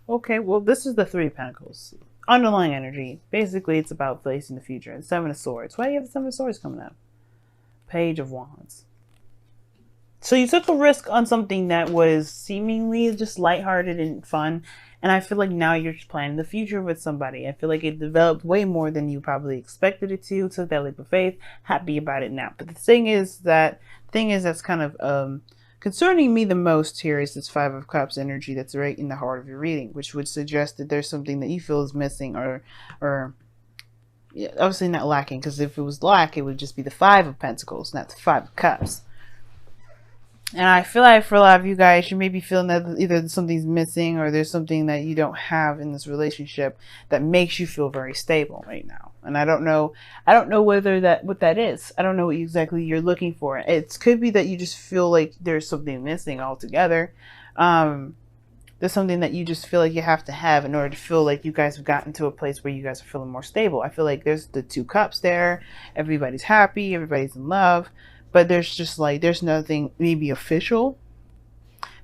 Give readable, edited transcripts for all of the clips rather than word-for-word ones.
Okay, well, this is the Three of Pentacles. Underlying energy. Basically, it's about facing the future. And Seven of Swords. Why do you have the Seven of Swords coming up? Page of Wands. So you took a risk on something that was seemingly just lighthearted and fun. And I feel like now you're just planning the future with somebody. I feel like it developed way more than you probably expected it to. Took that leap of faith. Happy about it now. But the thing is that's kind of concerning me the most here is this Five of Cups energy that's right in the heart of your reading, which would suggest that there's something that you feel is missing or yeah, obviously not lacking, because if it was lack, it would just be the Five of Pentacles, not the Five of Cups. And I feel like for a lot of you guys, you may be feeling that either something's missing or there's something that you don't have in this relationship that makes you feel very stable right now. And I don't know whether what that is. I don't know what exactly you're looking for. It could be that you just feel like there's something missing altogether. There's something that you just feel like you have to have in order to feel like you guys have gotten to a place where you guys are feeling more stable. I feel like there's the Two Cups there. Everybody's happy. Everybody's in love. But there's just like, there's nothing maybe official.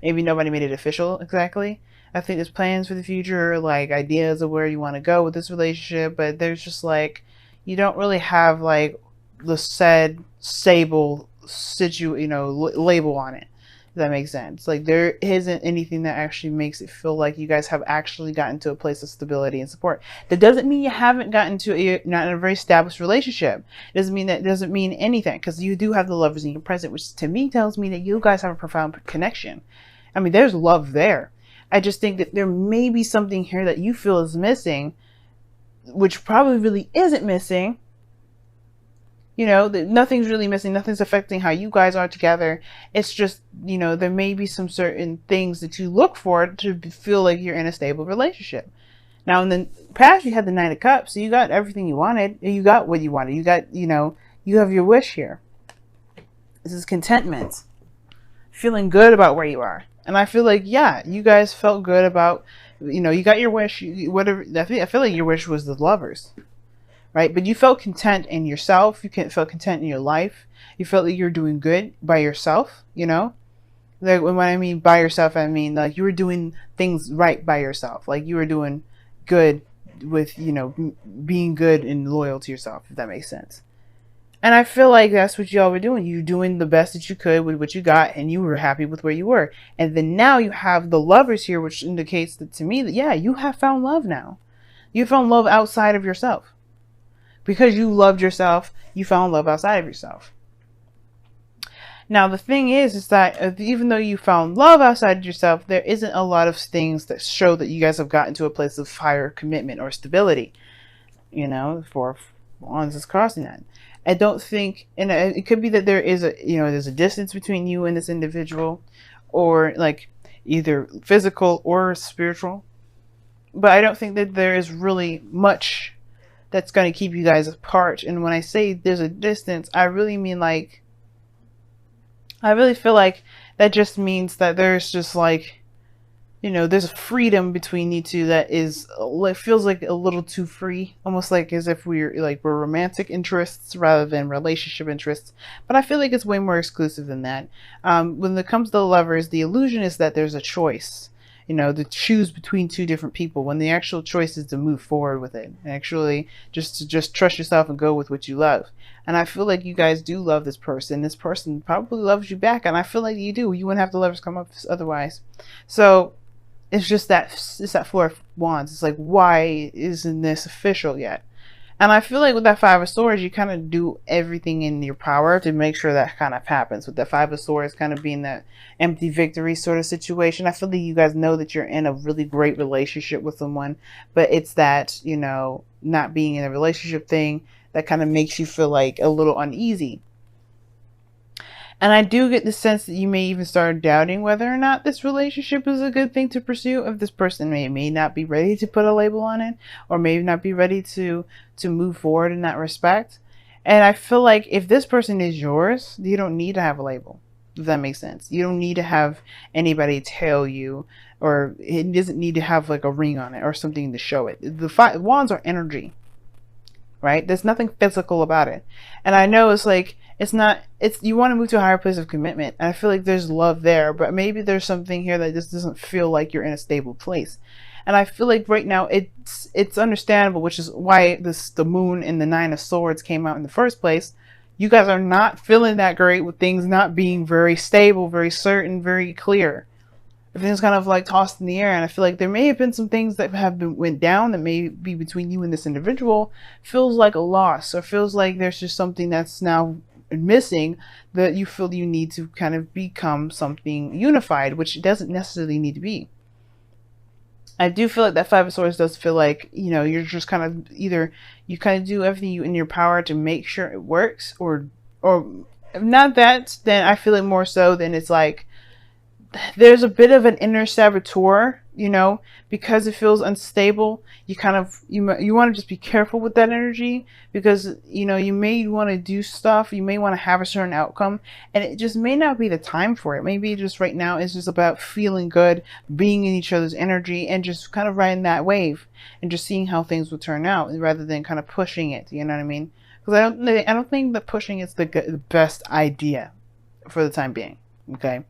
Maybe nobody made it official exactly. I think there's plans for the future, like ideas of where you want to go with this relationship. But there's just like, you don't really have like the said stable label on it. If that makes sense. Like there isn't anything that actually makes it feel like you guys have actually gotten to a place of stability and support. That doesn't mean you haven't gotten to not in a very established relationship. It doesn't mean anything, because you do have the Lovers in your present, which to me tells me that you guys have a profound connection. I mean, there's love there. I just think that there may be something here that you feel is missing, which probably really isn't missing. You know, nothing's really missing. Nothing's affecting how you guys are together. It's just, you know, there may be some certain things that you look for to feel like you're in a stable relationship. Now, in the past, you had the Nine of Cups. So you got everything you wanted. You got what you wanted. You got, you have your wish here. This is contentment. Feeling good about where you are. And I feel like, yeah, you guys felt good about, you got your wish. Whatever. I feel like your wish was the Lovers. Right? But you felt content in yourself. You felt content in your life. You felt like you're doing good by yourself, Like when I mean by yourself, I mean like you were doing things right by yourself. Like you were doing good with, being good and loyal to yourself, if that makes sense. And I feel like that's what y'all were doing. You were doing the best that you could with what you got, and you were happy with where you were. And then now you have the Lovers here, which indicates that to me that, yeah, you have found love now. You found love outside of yourself. Because you loved yourself, you found love outside of yourself. Now, the thing is that even though you found love outside of yourself, there isn't a lot of things that show that you guys have gotten to a place of higher commitment or stability. For Wands is crossing that. I don't think, and it could be that there is there's a distance between you and this individual, or like either physical or spiritual. But I don't think that there is really much that's going to keep you guys apart. And when I say there's a distance, I really mean like, I really feel like that just means that there's just like, there's a freedom between you two that is, it feels like a little too free, almost like as if we're romantic interests rather than relationship interests. But I feel like it's way more exclusive than that. When it comes to the Lovers, the illusion is that there's a choice. To choose between two different people, when the actual choice is to move forward with it. Actually, just trust yourself and go with what you love. And I feel like you guys do love this person. This person probably loves you back, and I feel like you do. You wouldn't have the Lovers come up otherwise. So it's just that Four of Wands. It's like, why isn't this official yet? And I feel like with that Five of Swords, you kind of do everything in your power to make sure that kind of happens. With the Five of Swords kind of being that empty victory sort of situation, I feel like you guys know that you're in a really great relationship with someone, but it's that, not being in a relationship thing that kind of makes you feel like a little uneasy. And I do get the sense that you may even start doubting whether or not this relationship is a good thing to pursue. If this person may not be ready to put a label on it, or may not be ready to move forward in that respect. And I feel like if this person is yours, you don't need to have a label. If that makes sense. You don't need to have anybody tell you, or it doesn't need to have like a ring on it or something to show it. The Wands are energy. Right? There's nothing physical about it. And I know it's like, It's you want to move to a higher place of commitment. And I feel like there's love there, but maybe there's something here that just doesn't feel like you're in a stable place. And I feel like right now it's understandable, which is why the moon and the Nine of Swords came out in the first place. You guys are not feeling that great with things not being very stable, very certain, very clear. Everything's kind of like tossed in the air, and I feel like there may have been some things that have been went down that may be between you and this individual. Feels like a loss, or feels like there's just something that's now missing that you feel you need to kind of become something unified, which it doesn't necessarily need to be. I do feel like that Five of Swords does feel like, you know, you're just kind of either you kind of do everything in your power to make sure it works, or if not that, then I feel it more so than it's like there's a bit of an inner saboteur, you know, because it feels unstable. You kind of you want to just be careful with that energy, because you know you may want to do stuff, you may want to have a certain outcome, and it just may not be the time for it. Maybe just right now it's just about feeling good, being in each other's energy, and just kind of riding that wave and just seeing how things will turn out, rather than kind of pushing it. You know what I mean? Because I don't think that pushing is the best idea for the time being. Okay.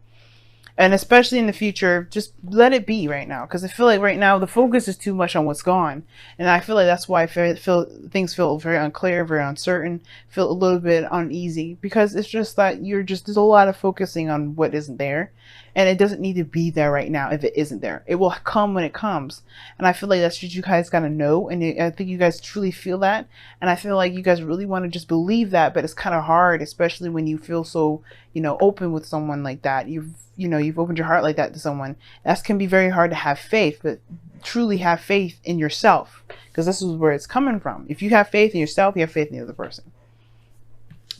And especially in the future, just let it be right now. Because I feel like right now the focus is too much on what's gone. And I feel like that's why things feel very unclear, very uncertain, feel a little bit uneasy. Because it's just that there's a lot of focusing on what isn't there. And it doesn't need to be there right now if it isn't there. It will come when it comes. And I feel like that's what you guys gotta know. And I think you guys truly feel that. And I feel like you guys really want to just believe that. But it's kind of hard, especially when you feel so, you know, open with someone like that. You've opened your heart like that to someone. That can be very hard to have faith, but truly have faith in yourself, because this is where it's coming from. If you have faith in yourself, you have faith in the other person.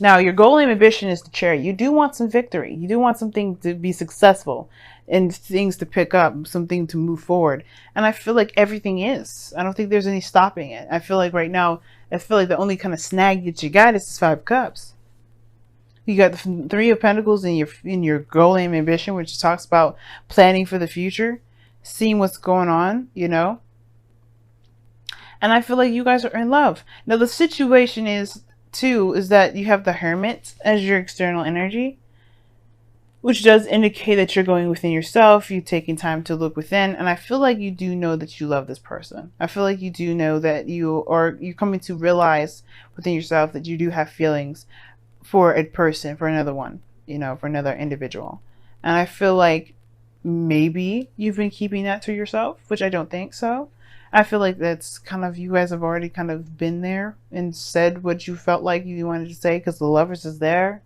Now, your goal and ambition is the Chariot. You do want some victory. You do want something to be successful and things to pick up, something to move forward. And I feel like everything is. I don't think there's any stopping it. I feel like right now, the only kind of snag that you got is this Five of Cups. You got the Three of Pentacles in your goal and ambition, which talks about planning for the future, seeing what's going on, you know. And I feel like you guys are in love. Now the situation is that you have the Hermit as your external energy, which does indicate that you're going within yourself, you taking time to look within. And I feel like you do know that you love this person. I feel like you do know that you're coming to realize within yourself that you do have feelings for a person, for another one, you know, for another individual. And I feel like maybe you've been keeping that to yourself, which I don't think so. I feel like that's kind of, you guys have already kind of been there and said what you felt like you wanted to say, because the Lovers is there.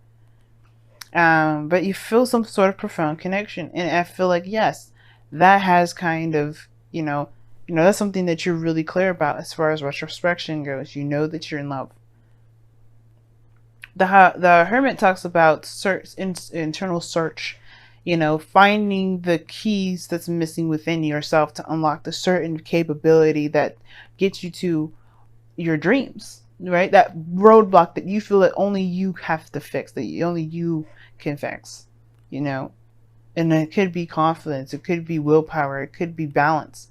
But you feel some sort of profound connection. And I feel like, yes, that has kind of, you know, that's something that you're really clear about as far as retrospection goes. You know that you're in love. The Hermit talks about internal search, you know, finding the keys that's missing within yourself to unlock the certain capability that gets you to your dreams, right? That roadblock that you feel that only you have to fix, that only you can fix, you know. And it could be confidence, it could be willpower, it could be balance.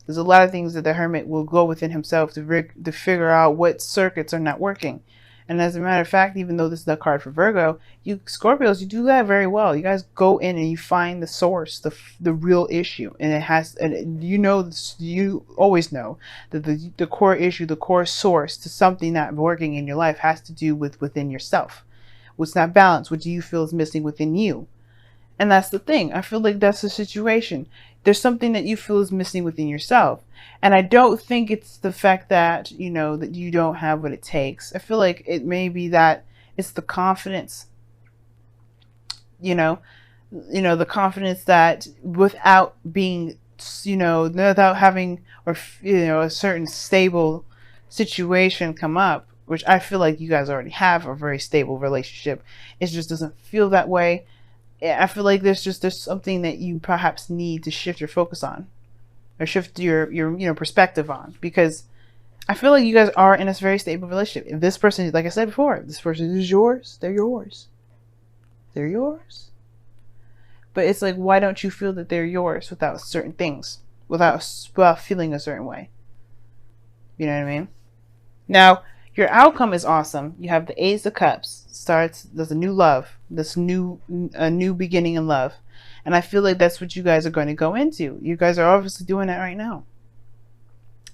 There's a lot of things that the Hermit will go within himself to figure out what circuits are not working. And as a matter of fact, even though this is the card for Virgo, you Scorpios, you do that very well. You guys go in and you find the source, the real issue. And it has, and you know, you always know that the core issue, the core source to something not working in your life has to do with within yourself. What's not balanced? What do you feel is missing within you? And that's the thing. I feel like that's the situation. There's something that you feel is missing within yourself. And I don't think it's the fact that, you know, that you don't have what it takes. I feel like it may be that it's the confidence, you know, the confidence that without being, you know, without having, or, you know, a certain stable situation come up, which I feel like you guys already have a very stable relationship. It just doesn't feel that way. I feel like there's something that you perhaps need to shift your focus on, or shift your you know, perspective on, because I feel like you guys are in a very stable relationship. If this person, like I said before, if this person is yours, they're yours. They're yours. But it's like, why don't you feel that they're yours without certain things, without feeling a certain way? You know what I mean? Now, Your outcome is awesome. You have the Ace of Cups. There's a new love. A new beginning in love. And I feel like that's what you guys are going to go into. You guys are obviously doing that right now.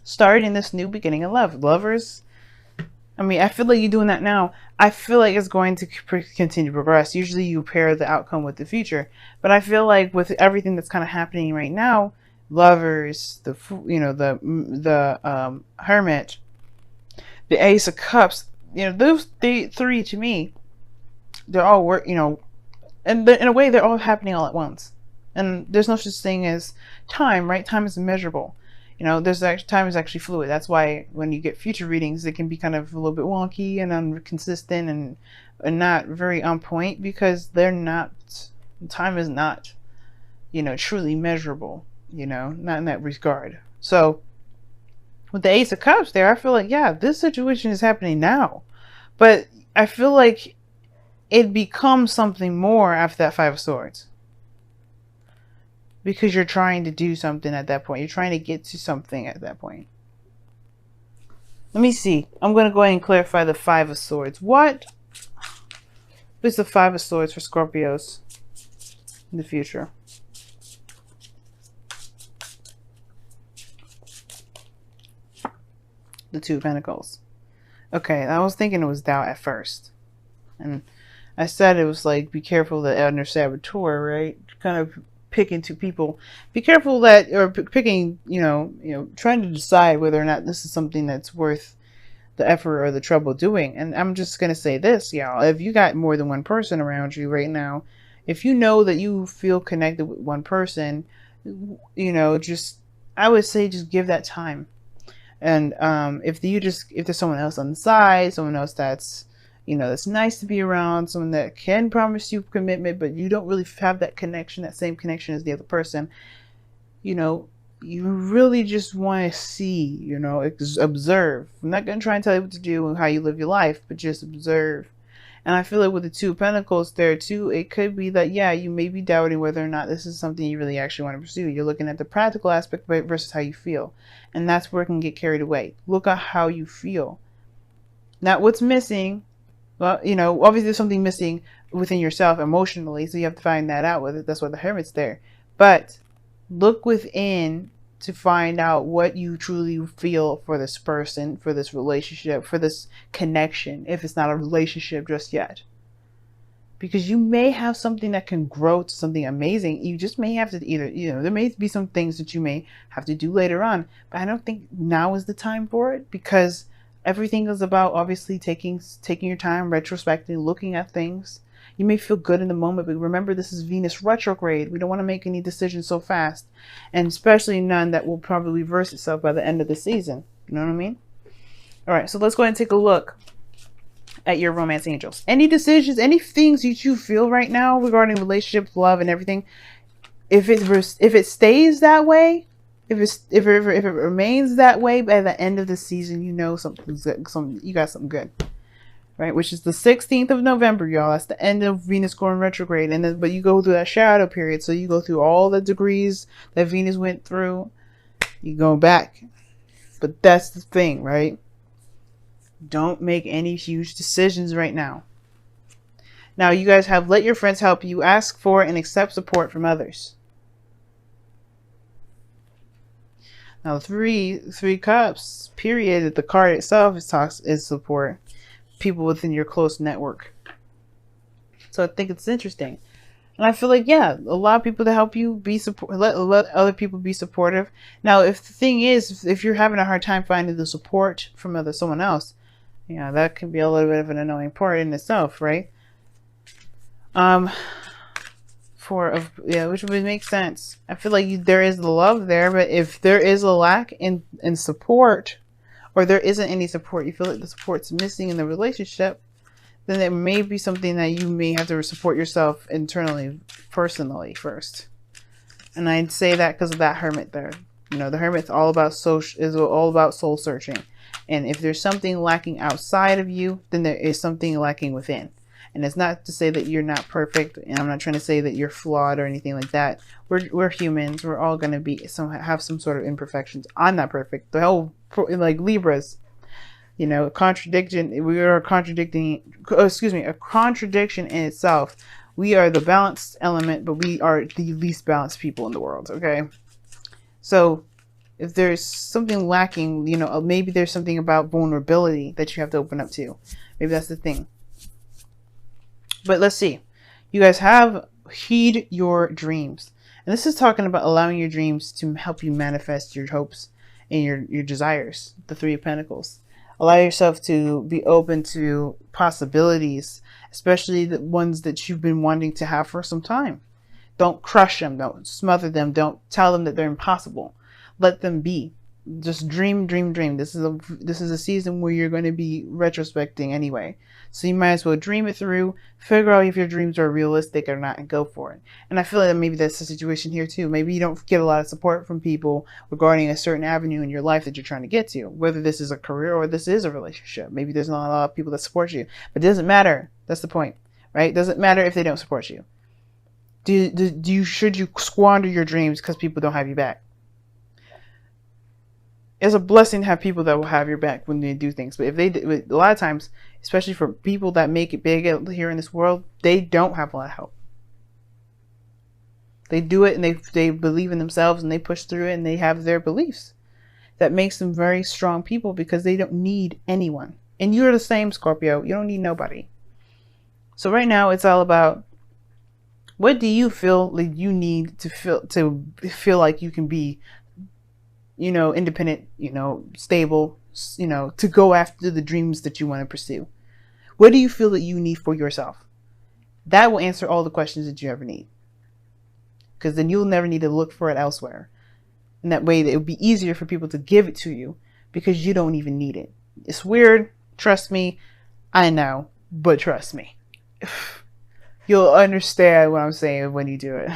Starting this new beginning in love. Lovers, I mean, I feel like you're doing that now. I feel like it's going to continue to progress. Usually you pair the outcome with the future. But I feel like with everything that's kind of happening right now, Lovers, the Hermit, the Ace of Cups, those three to me, they're all and in a way they're all happening all at once. And there's no such thing as time, right? Time is immeasurable. Time is actually fluid. That's why when you get future readings, it can be kind of a little bit wonky and inconsistent and not very on point, because time is not, truly measurable, not in that regard. So with the Ace of Cups there, I feel like, yeah, this situation is happening now. But I feel like it becomes something more after that Five of Swords. Because you're trying to do something at that point. You're trying to get to something at that point. Let me see. I'm going to go ahead and clarify the Five of Swords. What is the Five of Swords for Scorpios in the future? The Two of Pentacles. Okay, I was thinking it was doubt at first. And I said it was like, be careful that under saboteur, right? Kind of picking two people. Be careful that, or picking, trying to decide whether or not this is something that's worth the effort or the trouble doing. And I'm just going to say this, y'all. If you got more than one person around you right now, if you know that you feel connected with one person, I would say just give that time. And if there's someone else on the side, someone else that's that's nice to be around, someone that can promise you commitment, but you don't really have that connection, that same connection as the other person, you really just want to see, observe. I'm not going to try and tell you what to do and how you live your life, but just observe. And I feel like with the Two of Pentacles there too, it could be that, yeah, you may be doubting whether or not this is something you really actually want to pursue. You're looking at the practical aspect versus how you feel. And that's where it can get carried away. Look at how you feel. Not what's missing. Well, obviously there's something missing within yourself emotionally, so you have to find that out with it. That's why the Hermit's there. But look within to find out what you truly feel for this person, for this relationship, for this connection, if it's not a relationship just yet. Because you may have something that can grow to something amazing. You just may have to either, there may be some things that you may have to do later on. But I don't think now is the time for it, because everything is about obviously taking your time, retrospecting, looking at things. You may feel good in the moment, but remember, this is Venus retrograde. We don't want to make any decisions so fast, and especially none that will probably reverse itself by the end of the season. You know what I mean? All right, so let's go ahead and take a look at your romance angels. Any decisions, any things that you feel right now regarding relationships, love, and everything. If it stays that way, if it remains that way by the end of the season, something's good. You got something good, right? Which is the 16th of November, y'all. That's the end of Venus going retrograde, but you go through that shadow period. So you go through all the degrees that Venus went through. You go back, but that's the thing, right? Don't make any huge decisions right now. Now you guys have let your friends help you. Ask for and accept support from others. Now, three cups, period, the card itself is support. People within your close network. So I think it's interesting. And I feel like, yeah, a lot of people to help you be let other people be supportive. Now, if the thing is, if you're having a hard time finding the support from someone else, that can be a little bit of an annoying part in itself, right? Which would make sense. I feel like there is the love there, but if there is a lack in support, or there isn't any support, you feel like the support's missing in the relationship, then there may be something that you may have to support yourself internally, personally first. And I'd say that because of that Hermit there. The Hermit's all about soul searching. And if there's something lacking outside of you, then there is something lacking within. And it's not to say that you're not perfect, and I'm not trying to say that you're flawed or anything like that. We're humans. We're all gonna have some sort of imperfections. I'm not perfect. The whole, like Libras, You know, contradiction. We are contradicting. Excuse me, a contradiction in itself. We are the balanced element, but we are the least balanced people in the world. Okay, so if there's something lacking, you know, maybe there's something about vulnerability that you have to open up to. Maybe that's the thing. But let's see. You guys have heed your dreams. And this is talking about allowing your dreams to help you manifest your hopes and your desires. The Three of Pentacles. Allow yourself to be open to possibilities, especially the ones that you've been wanting to have for some time. Don't crush them. Don't smother them. Don't tell them that they're impossible. Let them be. Just dream, dream, dream. This is a season where you're going to be retrospecting anyway. So you might as well dream it through, figure out if your dreams are realistic or not, and go for it. And I feel like maybe that's the situation here too. Maybe you don't get a lot of support from people regarding a certain avenue in your life that you're trying to get to, whether this is a career or this is a relationship. Maybe there's not a lot of people that support you, but it doesn't matter. That's the point, right? It doesn't matter if they don't support you. Should you squander your dreams because people don't have you back? It's a blessing to have people that will have your back when they do things. But if they, a lot of times, especially for people that make it big here in this world, they don't have a lot of help. They do it and they believe in themselves and they push through it and they have their beliefs. That makes them very strong people because they don't need anyone. And you're the same, Scorpio. You don't need nobody. So right now it's all about, what do you feel like you need to feel like you can be, you know, independent, you know, stable, you know, to go after the dreams that you want to pursue? What do you feel that you need for yourself? That will answer all the questions that you ever need. Because then you'll never need to look for it elsewhere. And that way it would be easier for people to give it to you because you don't even need it. It's weird. Trust me. I know, but trust me. You'll understand what I'm saying when you do it.